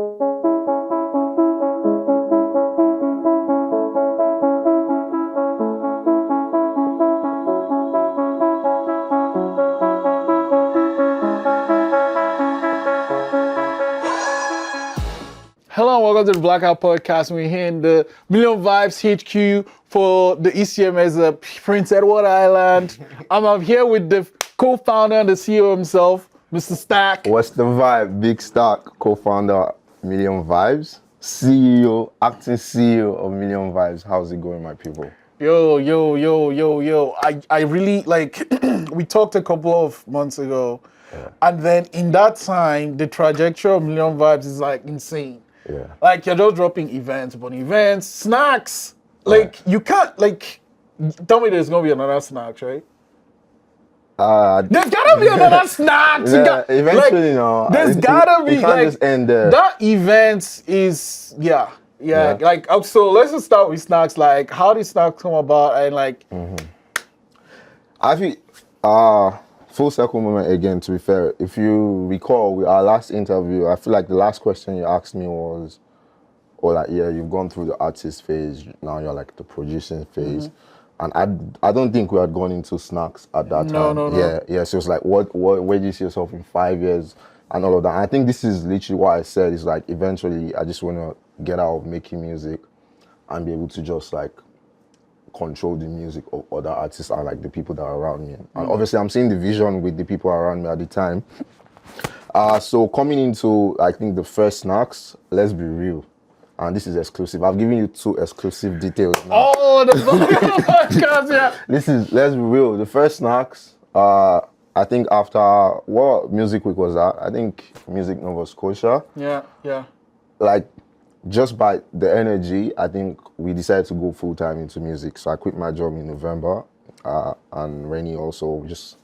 Hello and welcome to the Blackout Podcast. We're here in the Million Vibes HQ for the ECMS Prince Edward Island. I'm here with the co-founder and the CEO himself, Mr. Stak. What's the vibe? Big Stak, co-founder Million Vibes, CEO, acting CEO of Million Vibes. How's it going, my people? Yo. I really we talked a couple of months ago, and then in that time, the trajectory of Million Vibes is like insane. Yeah. Like you're just dropping events, SNAXX. Like you can't tell me there's gonna be another SNAXX, right? There's gotta be another SNAXX. Yeah, eventually, no. There's gotta be you can't just end there. That event is yeah. So let's just start with SNAXX. Like, how did SNAXX come about? And I think full circle moment again. To be fair, if you recall, with our last interview, I feel like the last question you asked me was, you've gone through the artist phase. Now you're like the producing phase. And I don't think we had gone into SNAXX at that time. No. Yeah. So it's like, where do you see yourself in 5 years and all of that? And I think this is literally what I said. Is like, eventually, I just want to get out of making music and be able to just like control the music of other artists and like the people that are around me. And obviously, I'm seeing the vision with the people around me at the time. So coming into, I think, the first SNAXX, let's be real. And this is exclusive. I've given you 2 exclusive details now. oh, the podcast, yeah. Let's be real. The first SNAXX, I think after what Music Week was that? I think Music Nova Scotia. Yeah. Like, just by the energy, I think we decided to go full time into music. So I quit my job in November, and aRENYe also just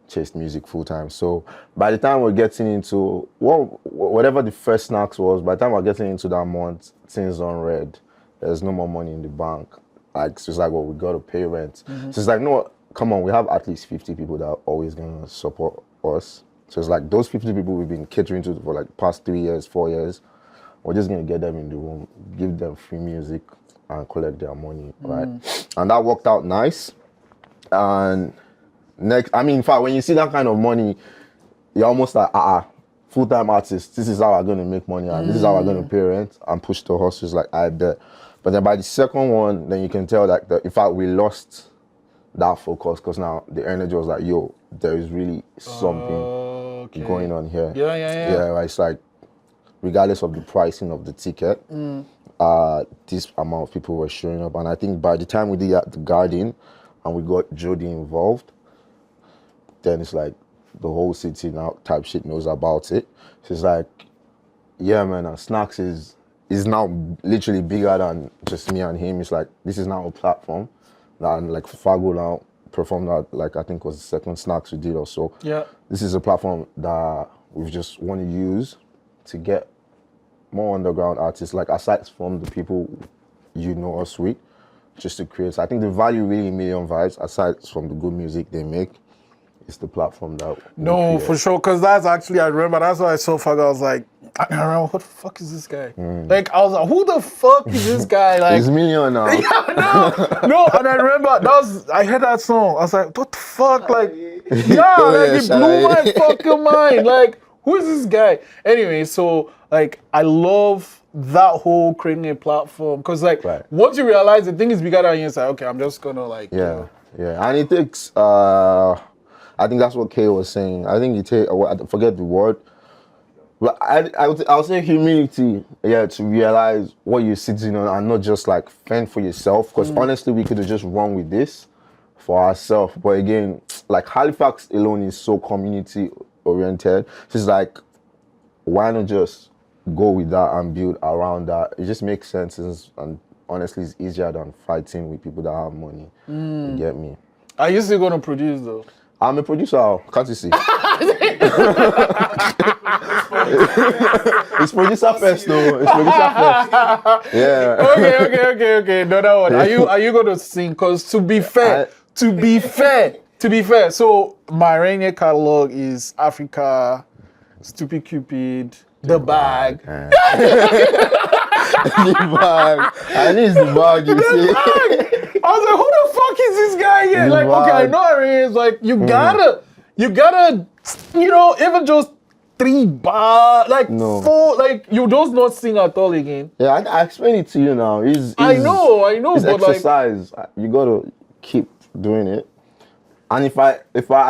chased music full time. So by the time we're getting into whatever the first SNAXX was, by the time we're getting into that month, things on red. There's no more money in the bank. Like, so it's like, well, we got to pay rent. So it's like, no, come on, we have at least 50 people that are always gonna support us. So it's like those 50 people we've been catering to for like past 3 years, 4 years. We're just gonna get them in the room, give them free music, and collect their money, right? And that worked out nice. And in fact, when you see that kind of money, you're almost like, full-time artists, this is how we're gonna make money, and this is how we're gonna pay rent and push the hustles, like I bet. But then by the second one, then you can tell that, in fact, we lost that focus, because now the energy was like, yo, there is really something going on here. Yeah, it's like, regardless of the pricing of the ticket, this amount of people were showing up. And I think by the time we did the Garden and we got Jody involved, then it's like the whole city now type shit knows about it. So it's like, yeah, man, SNAXX is now literally bigger than just me and him. It's like, this is now a platform. And like Fargo now performed that, like I think was the second SNAXX we did or so. Yeah. This is a platform that we just want to use to get more underground artists, like aside from the people you know us with, just to create. So I think the value really in Million Vibes, aside from the good music they make, is the platform that No, for sure, because that's actually, I remember, that's why I saw Fargo. I was like, I remember, what the fuck is this guy? Like, I was like, who the fuck is this guy? Like, he's Million now. no, and I remember, I heard that song. I was like, what the fuck? Like, it blew my fucking mind. Like, who is this guy? Anyway, so, like, I love that whole creating a platform, because, like, once you realize the thing is bigger than you, it's like, okay, I'm just gonna, like, yeah, and it takes, I think that's what Kay was saying. I think I forget the word, but I would say humility, to realize what you're sitting on and not just like fend for yourself. Because honestly, we could have just run with this for ourselves. But again, like Halifax alone is so community oriented. So it's like, why not just go with that and build around that? It just makes sense, and honestly, it's easier than fighting with people that have money. You get me? Are you still gonna produce though? I'm a producer, can't you see? It's producer first though. It's producer first. Yeah. Okay. No, that one. Are you gonna sing? Cause to be fair, so my aRENYe catalog is Africa, Stupid Cupid, The bag. The bag. I need the bag, you see. I was like, who the fuck is this guy here? The Like, okay, I bag. know aRENYe is like, you gotta, you know, even just 3 bars, like No. 4, like, you just not sing at all again. Yeah, I explain it to you now. I know, it's but like, exercise. You gotta keep doing it. And if I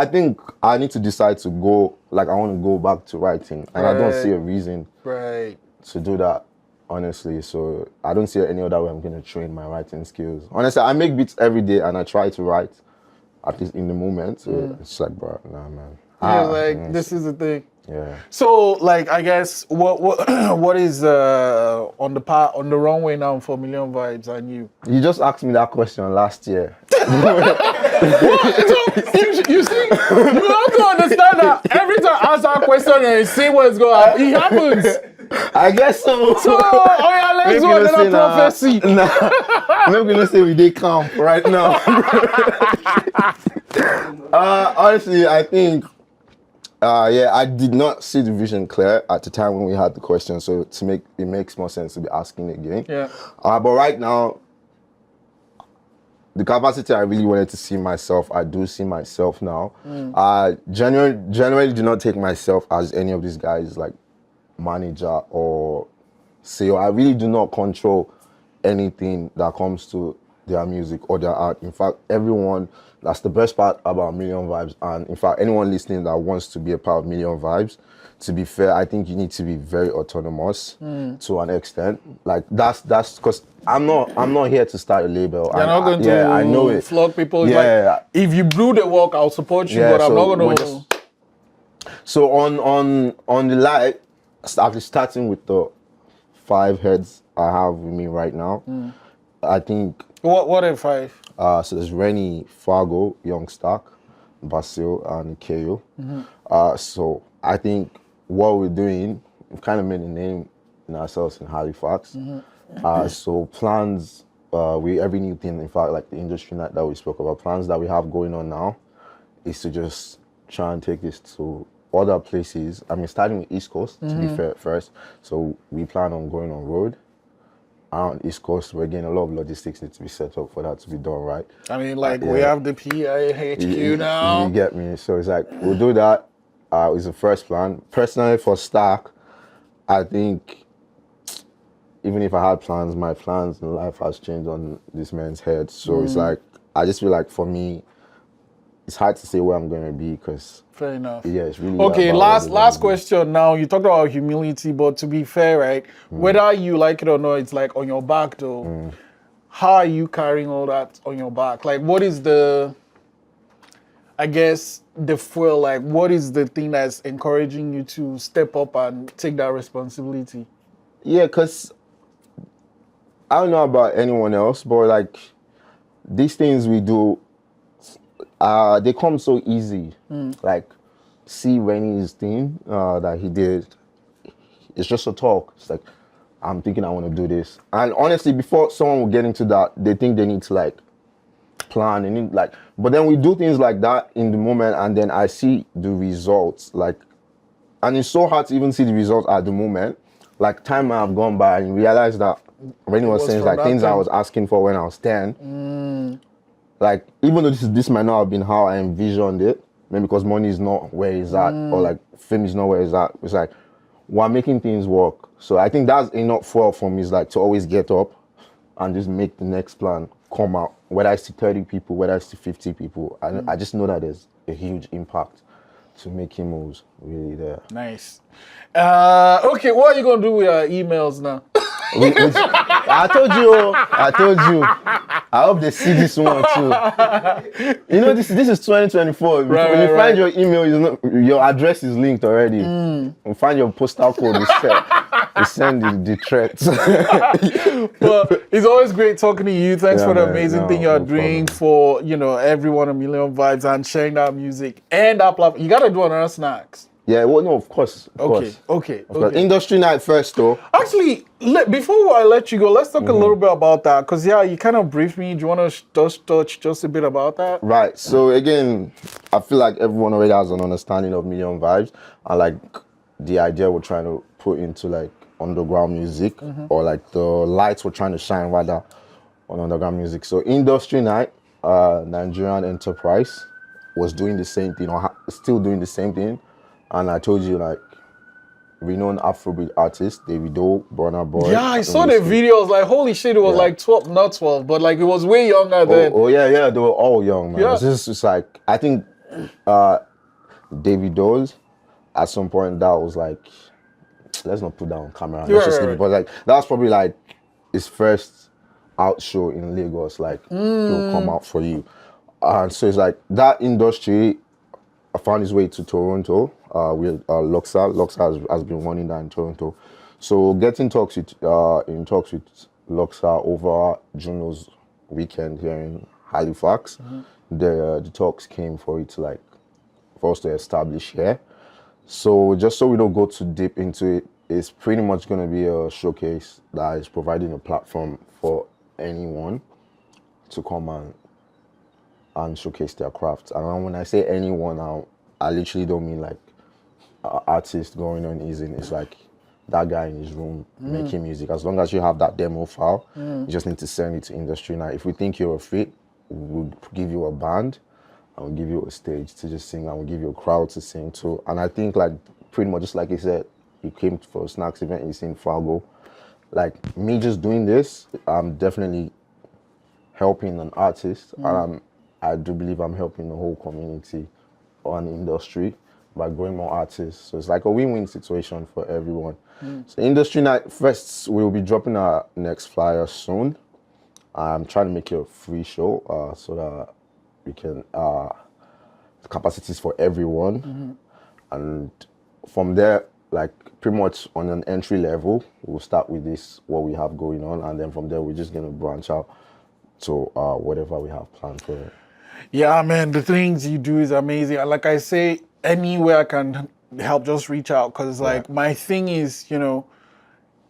think I need to decide to go, like I want to go back to writing, and I don't see a reason to do that, honestly. So I don't see any other way I'm gonna train my writing skills. Honestly, I make beats every day and I try to write, at least in the moment. So it's like, bro, nah, man. This is the thing. Yeah. So, like, I guess what is on the runway now for Million Vibes and you? You just asked me that question last year. You see, you have to understand that every time I ask that question and you see what's going to happen, it happens. I guess so. So, oh yeah, let's do another prophecy. I'm not gonna say we did camp right now. Honestly, I think, I did not see the vision clear at the time when we had the question. So it makes more sense to be asking again. Yeah. But right now, the capacity I really wanted to see myself, I do see myself now. Genuinely do not take myself as any of these guys like manager or CEO. I really do not control anything that comes to their music or their art. In fact, everyone, that's the best part about Million Vibes. And in fact, anyone listening that wants to be a part of Million Vibes, to be fair, I think you need to be very autonomous to an extent. Like that's because I'm not here to start a label. You're not going to I know it. flog people. Yeah. Like, if you do the work, I'll support you, but I'm not going to. So on the light, after starting with the 5 heads I have with me right now, I think. What are 5? So there's aRENYe, Fargo, Young Stak, Basil, and KO. So I think what we're doing, we've kind of made a name in ourselves in Halifax. So plans, every new thing, in fact, like the industry night that we spoke about, plans that we have going on now is to just try and take this to other places. I mean, starting with East Coast, to be fair, first. So we plan on going on road around East Coast. We're getting a lot of logistics need to be set up for that to be done right. I mean, like, we have the PIHQ now. You get me? So it's like, we'll do that. Is the first plan. Personally, for Stak, I think even if I had plans, my plans in life has changed on this man's head. So it's like, I just feel like for me, it's hard to say where I'm going to be because. Fair enough. Yeah, it's really. Okay, last question now. You talked about humility, but to be fair, right, whether you like it or not, it's like on your back though. How are you carrying all that on your back? Like, what is the fuel, like, what is the thing that's encouraging you to step up and take that responsibility? Yeah, because I don't know about anyone else, but like, these things we do, they come so easy. Like, see aRENYe's thing that he did, it's just a talk. It's like, I'm thinking I want to do this. And honestly, before someone will get into that, they think they need to like, plan and like, but then we do things like that in the moment and then I see the results, like, and it's so hard to even see the results at the moment. Like, time might have gone by and you realize that aRENYe was saying like things I was asking for when I was 10. Like, even though this might not have been how I envisioned it, maybe because money is not where it's at or like fame is not where it's at, it's like we're making things work. So I think that's enough for me, is like to always get up and just make the next plan come out, whether it's to 30 people, whether it's to 50 people. I just know that there's a huge impact to making moves really there. Nice. Okay, what are you going to do with our emails now? I told you. I hope they see this one too. You know, this is 2024. When you find your email, your address is linked already. You find your postal code, you send the threats. Well, it's always great talking to you. Thanks for the amazing thing you're doing for, everyone, a Million Vibes, and sharing that music and that platform. You got to do another SNAXX. Yeah, well, no, of course. Okay. Industry night first, though. Actually, before I let you go, let's talk a little bit about that. Because, you kind of briefed me. Do you want to touch just a bit about that? Right. So, again, I feel like everyone already has an understanding of Million Vibes. And, like, the idea we're trying to put into like underground music, or like the lights we're trying to shine rather on underground music. So Industry Night, Nigerian enterprise, was doing the same thing, or still doing the same thing. And I told you, like, renowned Afrobeat artist Davido, Burna Boy. Yeah, I saw the videos. Like, holy shit, it was like 12, not 12, but like it was way younger then. Oh yeah, they were all young, man. Yeah. It's just like, I think Davido's at some point that was like, let's not put that on camera. Let's just leave it. But like, that was probably like his first out show in Lagos. Like, he'll come out for you. And so it's like that industry found his way to Toronto with Luxa. Luxa has been running that in Toronto. So get in talks with Luxa over Juno's weekend here in Halifax. The talks came for it to like for us to establish here. So just so we don't go too deep into it, it's pretty much going to be a showcase that is providing a platform for anyone to come and showcase their craft. And when I say anyone, I literally don't mean like artist going on easing. It's like that guy in his room making music. As long as you have that demo file, you just need to send it to Industry Night. If we think you're a fit, we'll give you a band and we'll give you a stage to just sing, and we'll give you a crowd to sing to. And I think like pretty much just like you said, you came for a SNAXX event, you seen Fargo. Like me just doing this, I'm definitely helping an artist, and I do believe I'm helping the whole community or an industry by growing more artists. So it's like a win-win situation for everyone. So Industry Night, first we'll be dropping our next flyer soon. I'm trying to make it a free show so that we can the capacities for everyone. And from there, like pretty much on an entry level, we'll start with this, what we have going on, and then from there we're just gonna branch out to whatever we have planned for it. Yeah, man, the things you do is amazing. Like I say, anywhere I can help, just reach out. Because, like, my thing is,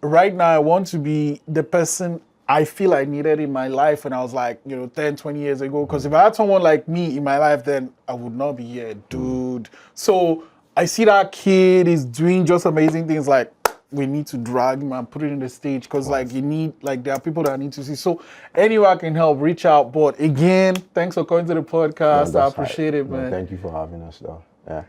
right now I want to be the person I feel I needed in my life when I was like, 10, 20 years ago. Because if I had someone like me in my life, then I would not be here, dude. So I see that kid is doing just amazing things. Like, we need to drag him and put it in the stage, because like you need, like, there are people that need to see. So anywhere I can help, reach out. But again, thanks for coming to the podcast. I appreciate it, man. Thank you for having us, though. Yeah.